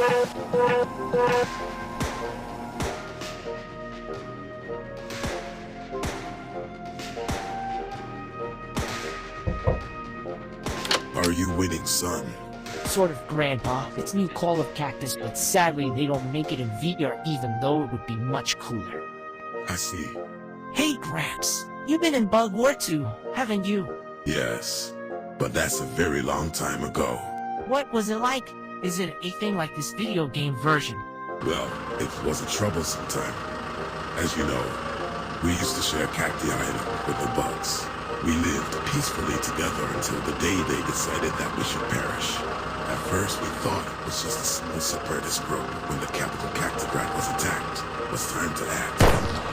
Are you winning, son? Sort of, Grandpa. It's new Call of Cactus, but sadly they don't make it in VR even though it would be much cooler. I see. Hey, Gramps. You've been in Bug War 2, haven't you? Yes, but that's a very long time ago. What was it like? Is it anything like this video game version? Well, it was a troublesome time. As you know, we used to share Cacti Island with the bugs. We lived peacefully together until the day they decided that we should perish. At first we thought it was just a small separatist group when the capital Cactigrad was attacked. It was time to act.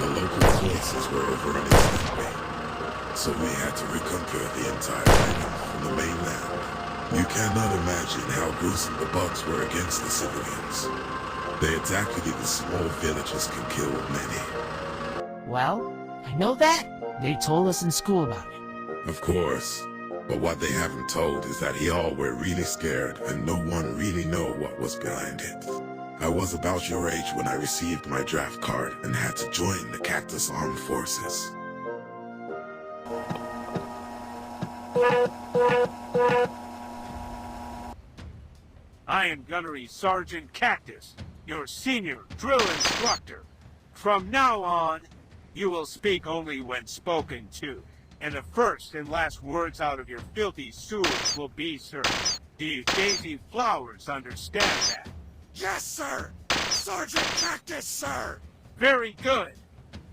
The local forces were overrunning Snake, so we had to reconquer the entire island from the mainland. You cannot imagine how gruesome the bugs were against the civilians. They attack even small villages can kill many. Well, I know that. They told us in school about it. Of course. But what they haven't told is that y'all were really scared and no one really know what was behind it. I was about your age when I received my draft card and had to join the Cactus Armed Forces. I am Gunnery Sergeant Cactus, your senior drill instructor. From now on, you will speak only when spoken to, and the first and last words out of your filthy sewers will be, sir. Do you daisy flowers understand that? Yes, sir! Sergeant Cactus, sir! Very good.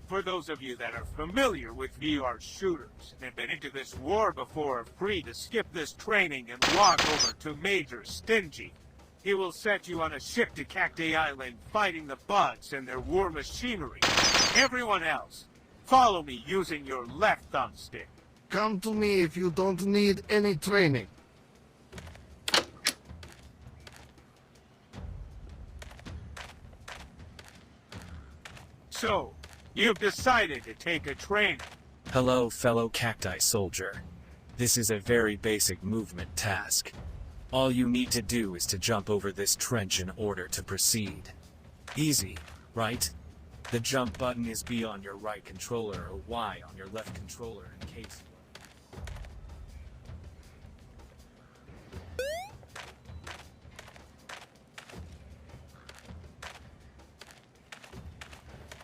For those of you that are familiar with VR shooters and have been into this war before, are free to skip this training and log over to Major Stingy. He will set you on a ship to Cacti Island fighting the bugs and their war machinery. Everyone else, follow me using your left thumbstick. Come to me if you don't need any training. So, you've decided to take a training. Hello, fellow cacti soldier. This is a very basic movement task. All you need to do is to jump over this trench in order to proceed. Easy, right? The jump button is B on your right controller or Y on your left controller in case.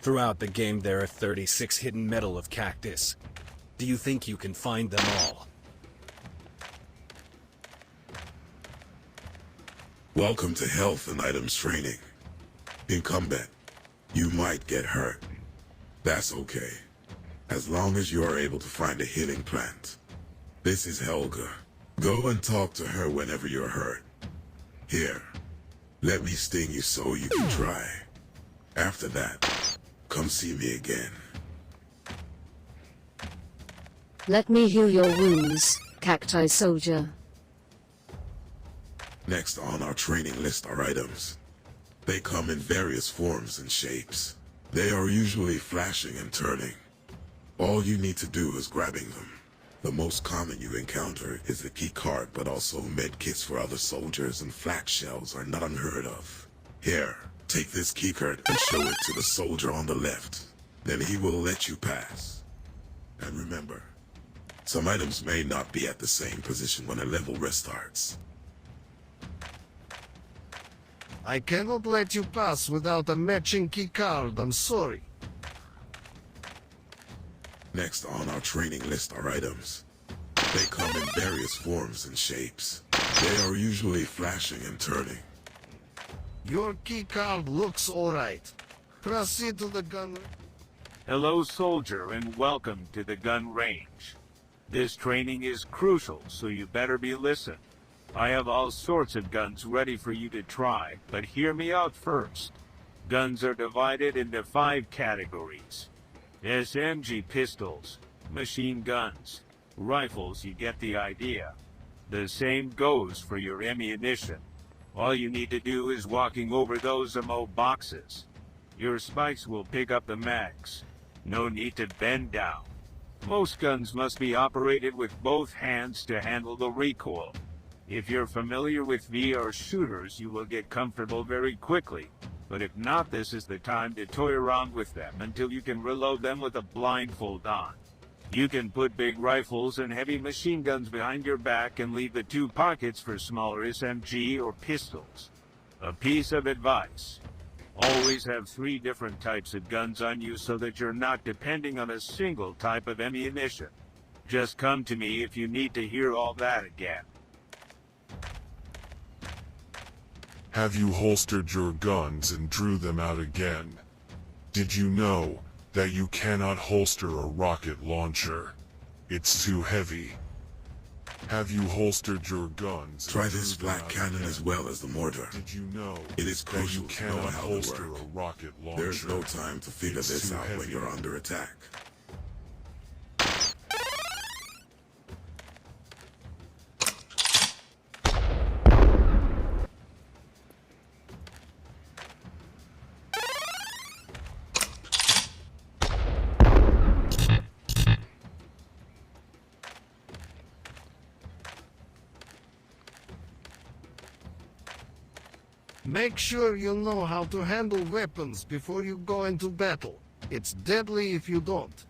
Throughout the game there are 36 hidden metal of cactus. Do you think you can find them all? Welcome to Health and Items Training. In combat, you might get hurt. That's okay, as long as you are able to find a healing plant. This is Helga. Go and talk to her whenever you're hurt. Here, let me sting you so you can try. After that, come see me again. Let me heal your wounds, Cacti Soldier. Next on our training list are items. They come in various forms and shapes. They are usually flashing and turning. All you need to do is grabbing them. The most common you encounter is a key card, but also medkits for other soldiers and flak shells are not unheard of. Here, take this keycard and show it to the soldier on the left. Then he will let you pass. And remember, some items may not be at the same position when a level restarts. I cannot let you pass without a matching key card, I'm sorry. Next on our training list are items. They come in various forms and shapes. They are usually flashing and turning. Your key card looks alright. Proceed to the gun. Hello, soldier, and welcome to the gun range. This training is crucial, so you better be listening. I have all sorts of guns ready for you to try, but hear me out first. Guns are divided into 5 categories. SMG pistols, machine guns, rifles, you get the idea. The same goes for your ammunition. All you need to do is walking over those ammo boxes. Your spikes will pick up the mags. No need to bend down. Most guns must be operated with both hands to handle the recoil. If you're familiar with VR shooters, you will get comfortable very quickly. But if not, this is the time to toy around with them until you can reload them with a blindfold on. You can put big rifles and heavy machine guns behind your back and leave the 2 pockets for smaller SMG or pistols. A piece of advice: always have 3 different types of guns on you so that you're not depending on a single type of ammunition. Just come to me if you need to hear all that again. Have you holstered your guns and drew them out again? Did you know that you cannot holster a rocket launcher? It's too heavy. Have you holstered your guns? Try this flat cannon as well as the mortar. Did you know It is that you crucial to know cannot how to holster work. a rocket launcher? There's no time to figure It's this too out when heavy. you're under attack. Make sure you know how to handle weapons before you go into battle. It's deadly if you don't.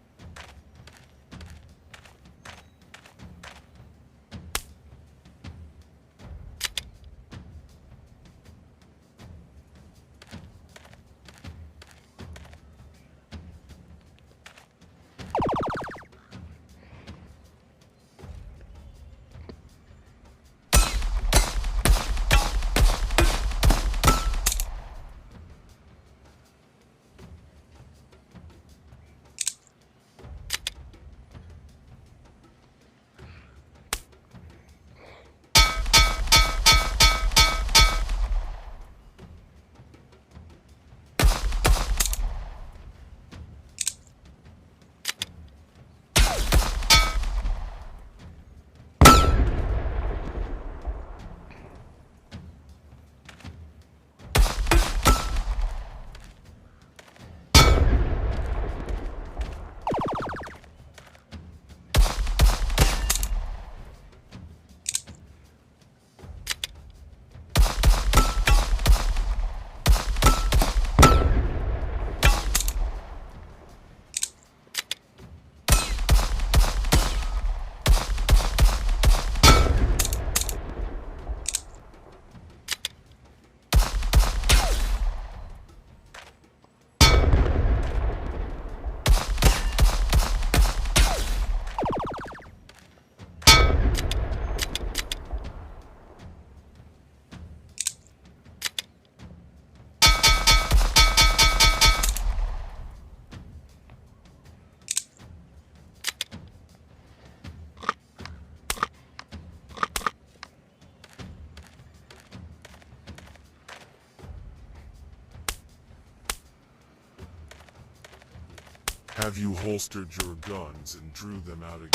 Have you holstered your guns and drew them out again?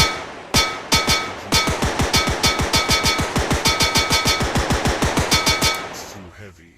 It's too heavy.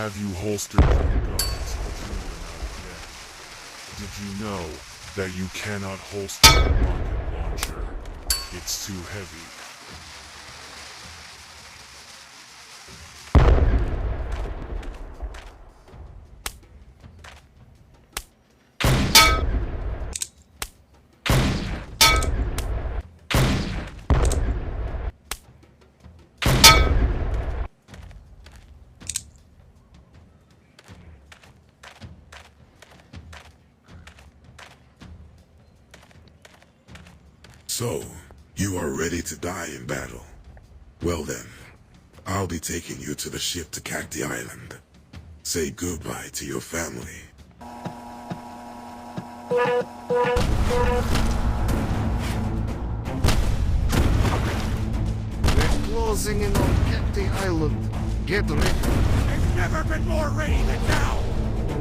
Have you holstered your guns and drew them out again? Did you know that you cannot holster a rocket launcher? It's too heavy. So, you are ready to die in battle. Well then, I'll be taking you to the ship to Cacti Island. Say goodbye to your family. We're closing in on Cacti Island. Get ready. I've never been more ready than now!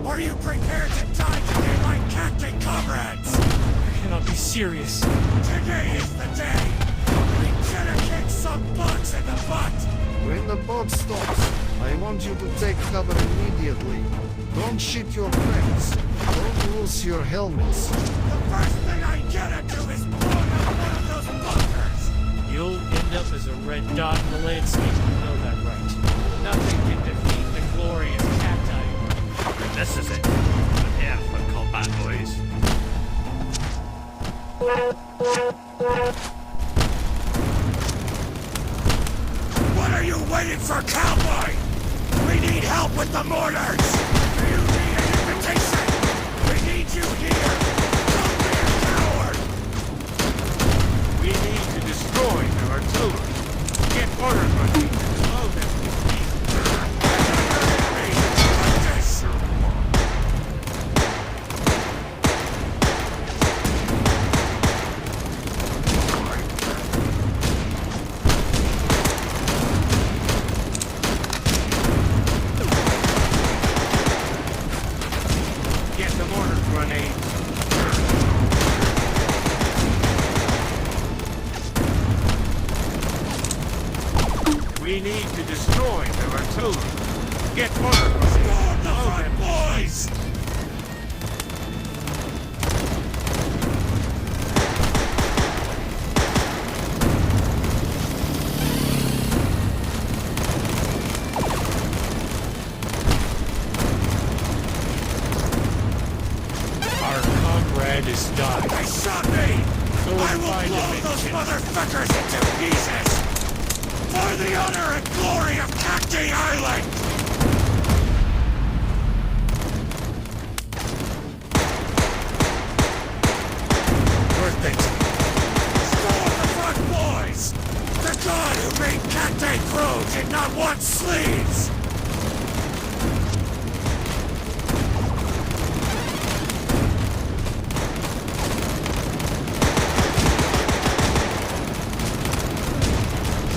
Are you prepared to die today, my Cacti comrades? You cannot be serious. Today is the day! We gotta kick some bugs in the butt! When the boat stops, I want you to take cover immediately. Don't shoot your friends. Don't lose your helmets. The first thing I gotta do is blow up one of those bunkers! You'll end up as a red dot in the landscape, you know that right. Nothing can defeat the glorious cacti. This is it. Prepare for combat, boys. What are you waiting for, cowboy? We need help with the mortars! Do you need an invitation? We need you here! Don't be a coward! We need to destroy their artillery. Get orders running and slow them to speed. Get the mortars running. We need to destroy their artillery. Get orders running. Storm the Slow front, them to boys! speed. Our comrade is dying. They shot me! Go I and will find blow him and those kill him. motherfuckers into pieces! For the honor and glory of Cacti Island! Worth it. Storm the front, boys! The god who made Cacti grow did not want sleeves!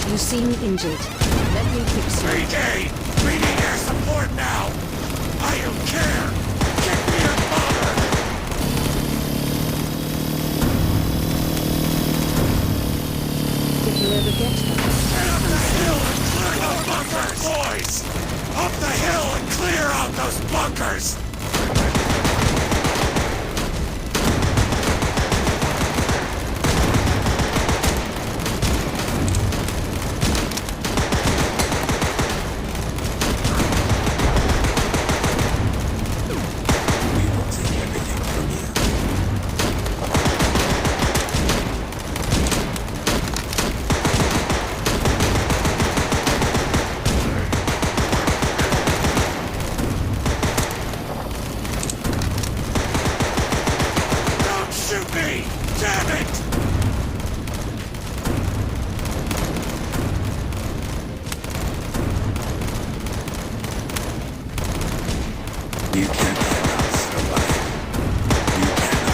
You seem injured. Let me fix you. Brigade! We need air support now! I don't care! Get me a bomber! Did you ever get her? Get up the hill and clear those bunkers! Boys! Up the hill and clear out those bunkers! We will take everything from you. Don't shoot me! Damn it! You can't let us alive. You cannot.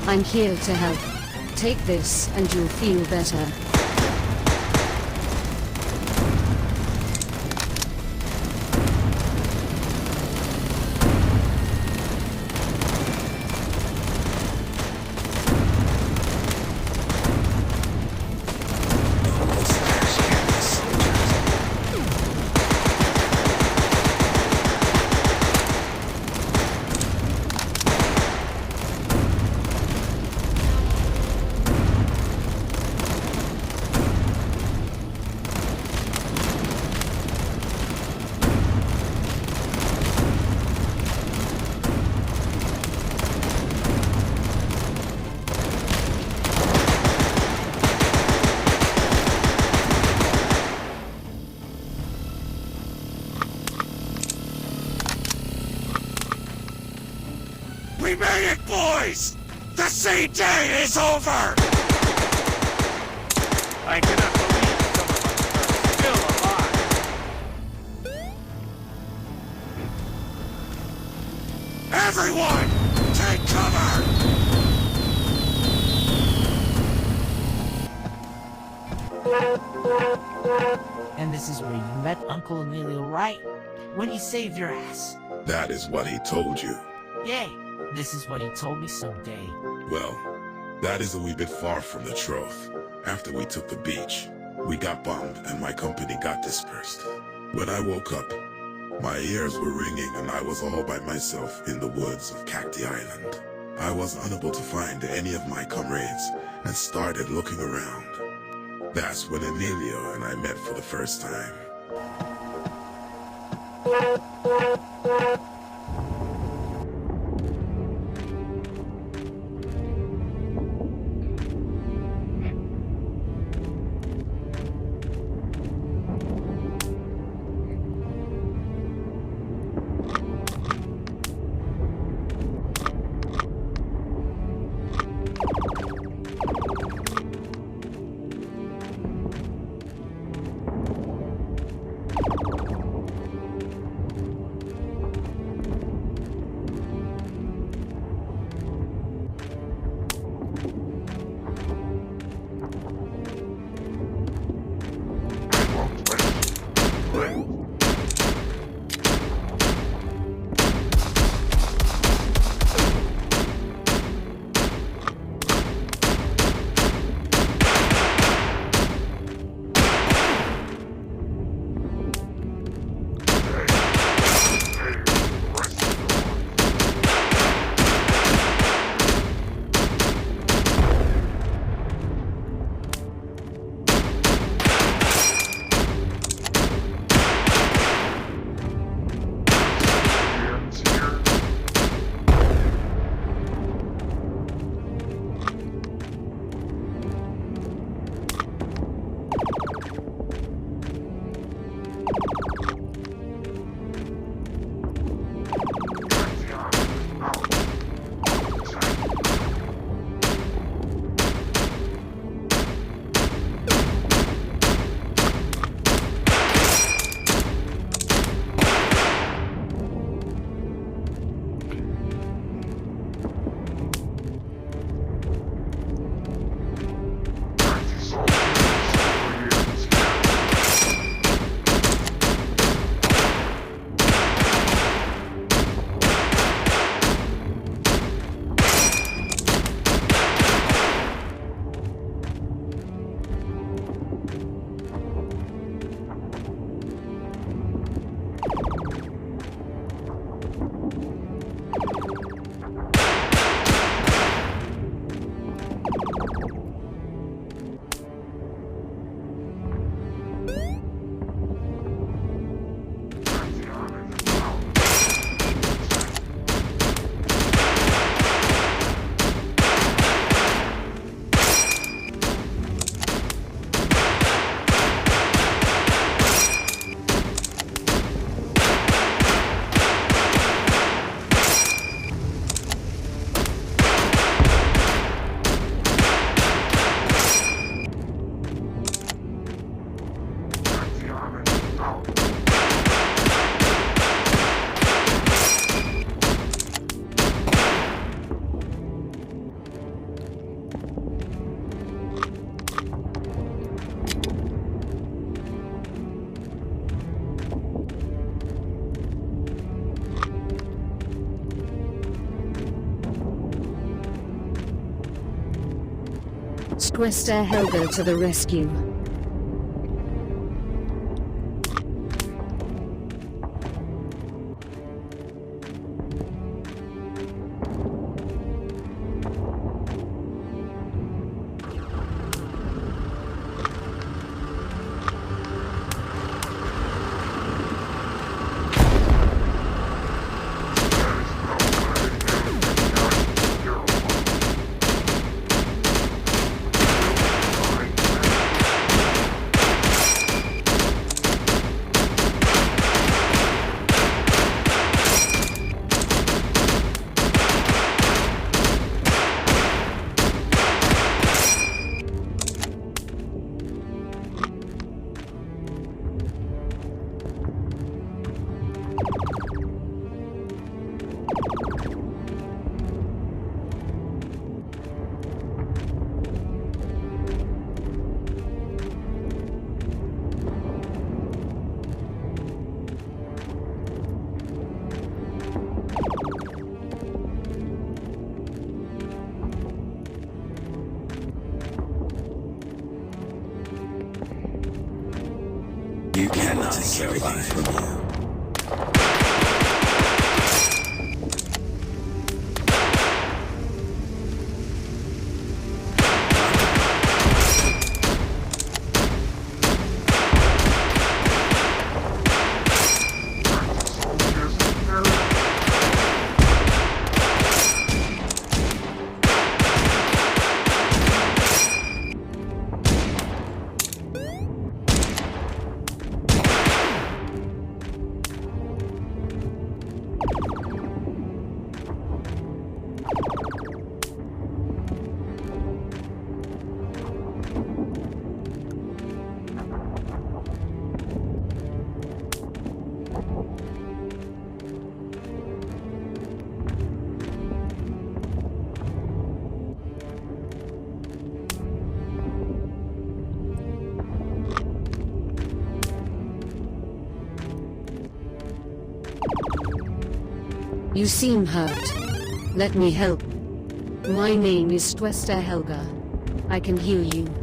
I'm here to help. Take this and you'll feel better. We made it, boys! The sea day is over! I cannot believe some of us are still alive. Everyone, take cover! And this is where you met Uncle Emilio, right? When he saved your ass. That is what he told you. Yeah, this is what he told me someday. Well, that is a wee bit far from the truth. After we took the beach, we got bombed and my company got dispersed. When I woke up, my ears were ringing and I was all by myself in the woods of Cacti Island. I was unable to find any of my comrades and started looking around. That's when Emilio and I met for the first time. Squester Helga to the rescue. take everything from you. You seem hurt. Let me help. My name is Twester Helga. I can heal you.